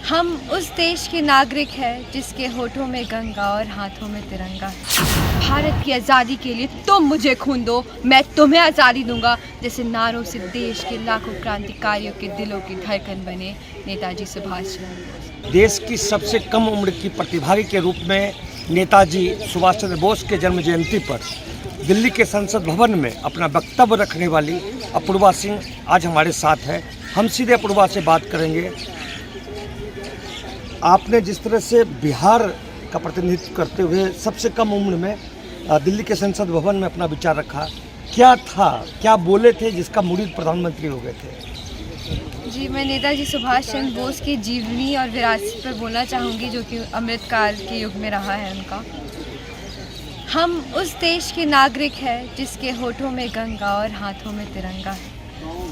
हम उस देश के नागरिक हैं जिसके होठों में गंगा और हाथों में तिरंगा है। भारत की आज़ादी के लिए तुम मुझे खून दो, मैं तुम्हें आज़ादी दूंगा। जैसे नारों से देश के लाखों क्रांतिकारियों के दिलों की धड़कन बने नेताजी सुभाष चंद्र बोस। देश की सबसे कम उम्र की प्रतिभागी के रूप में नेताजी सुभाष चंद्र बोस के जन्म जयंती पर दिल्ली के संसद भवन में अपना वक्तव्य रखने वाली अपूर्वा सिंह आज हमारे साथ है। हम सीधे अपूर्वा से बात करेंगे। आपने जिस तरह से बिहार का प्रतिनिधित्व करते हुए सबसे कम उम्र में दिल्ली के संसद भवन में अपना विचार रखा, क्या था, क्या बोले थे जिसका मुरीद प्रधानमंत्री हो गए थे? जी, मैं नेताजी सुभाष चंद्र बोस की जीवनी और विरासत पर बोलना चाहूँगी, जो कि अमृतकाल के युग में रहा है उनका। हम उस देश के नागरिक हैं जिसके होठों में गंगा और हाथों में तिरंगा है।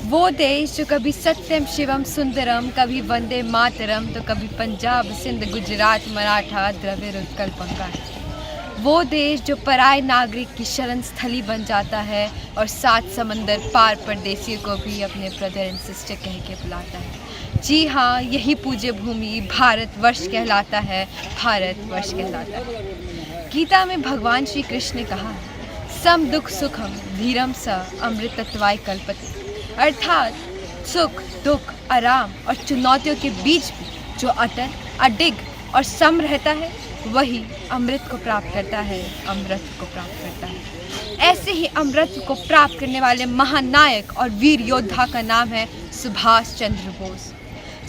वो देश जो कभी सत्यम शिवम सुंदरम, कभी वंदे मातरम, तो कभी पंजाब सिंध गुजरात मराठा द्रविड़ उत्कल बंगा है। वो देश जो पराय नागरिक की शरण स्थली बन जाता है और 7 समंदर पार परदेसियों को भी अपने ब्रदर एंड सिस्टर कह के बुलाता है। जी हाँ, यही पूज्य भूमि भारतवर्ष कहलाता है, भारतवर्ष कहलाता है। गीता में भगवान श्री कृष्ण ने कहा है, सम दुख सुखम धीरम स अमृतत्वाय कल्पते, अर्थात सुख दुख आराम और चुनौतियों के बीच भी जो अटल अडिग और सम रहता है वही अमृत को प्राप्त करता है, अमृत को प्राप्त करता है। ऐसे ही अमृत को प्राप्त करने वाले महानायक और वीर योद्धा का नाम है सुभाष चंद्र बोस।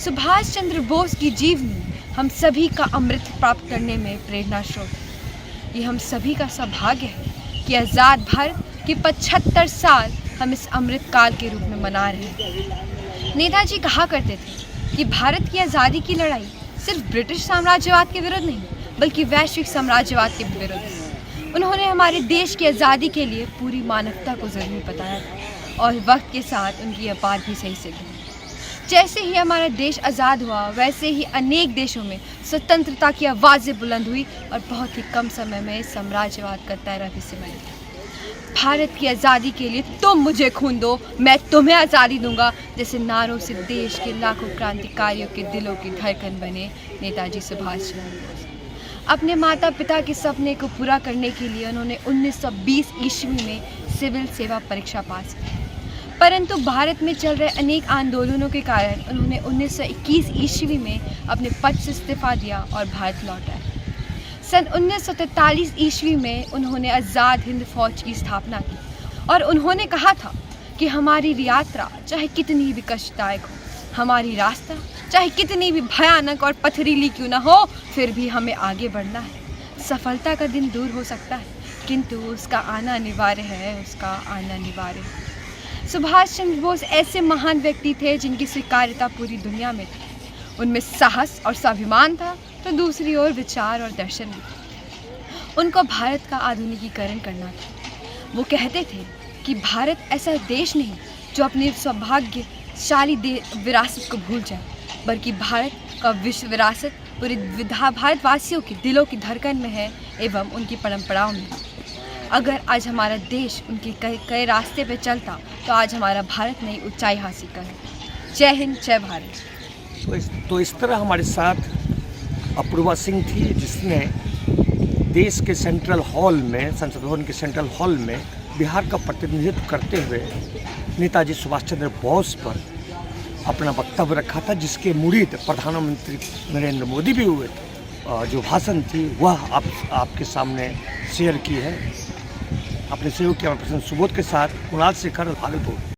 सुभाष चंद्र बोस की जीवनी हम सभी का अमृत प्राप्त करने में प्रेरणा स्रोत है। ये हम सभी का सौभाग्य है कि आज़ाद भारत के 75 साल हम इस अमृत काल के रूप में मना रहे हैं। नेताजी कहा करते थे कि भारत की आज़ादी की लड़ाई सिर्फ ब्रिटिश साम्राज्यवाद के विरुद्ध नहीं, बल्कि वैश्विक साम्राज्यवाद के विरुद्ध है। उन्होंने हमारे देश की आज़ादी के लिए पूरी मानवता को ज़रूरी बताया था और वक्त के साथ उनकी यह बात भी सही सिद्ध हुई। जैसे ही हमारा देश आज़ाद हुआ, वैसे ही अनेक देशों में स्वतंत्रता की आवाज़ें बुलंद हुई और बहुत ही कम समय में साम्राज्यवाद का दायरा भी सिमट गया। भारत की आज़ादी के लिए तुम मुझे खून दो, मैं तुम्हें आज़ादी दूंगा। जैसे नारों से देश के लाखों क्रांतिकारियों के दिलों की धड़कन बने नेताजी सुभाष चंद्र बोस। अपने माता पिता के सपने को पूरा करने के लिए उन्होंने 1920 ईस्वी में सिविल सेवा परीक्षा पास की, परंतु भारत में चल रहे अनेक आंदोलनों के कारण उन्होंने 1921 ईस्वी में अपने पद से इस्तीफा दिया और भारत लौट आए। सन 1943 ईस्वी में उन्होंने आज़ाद हिंद फौज की स्थापना की और उन्होंने कहा था कि हमारी यात्रा चाहे कितनी भी कष्टदायक हो, हमारी रास्ता चाहे कितनी भी भयानक और पथरीली क्यों ना हो, फिर भी हमें आगे बढ़ना है। सफलता का दिन दूर हो सकता है, किंतु उसका आना अनिवार्य है, उसका आना अनिवार्य है। सुभाष चंद्र बोस ऐसे महान व्यक्ति थे जिनकी स्वीकार्यता पूरी दुनिया में थी। उनमें साहस और स्वाभिमान था, तो दूसरी ओर विचार और दर्शन भी थे। उनको भारत का आधुनिकीकरण करना था। वो कहते थे कि भारत ऐसा देश नहीं जो अपनी सौभाग्यशाली विरासत को भूल जाए, बल्कि भारत का विश्व विरासत पूरे भारतवासियों के दिलों की धड़कन में है एवं उनकी परंपराओं में। अगर आज हमारा देश उनके कई रास्ते पे चलता तो आज हमारा भारत नई ऊंचाई हासिल करे। जय हिंद, जय भारत। तो इस तरह हमारे साथ अपूर्वा सिंह थी, जिसने देश के सेंट्रल हॉल में, संसद भवन के सेंट्रल हॉल में बिहार का प्रतिनिधित्व करते हुए नेताजी सुभाष चंद्र बोस पर अपना वक्तव्य रखा था, जिसके मुरीद प्रधानमंत्री नरेंद्र मोदी भी हुए थे। जो भाषण थी वह आपके सामने शेयर की है। अपने सहयोग के प्रसन्न सुबोध के साथ कुणाल शेखर, भागलपुर।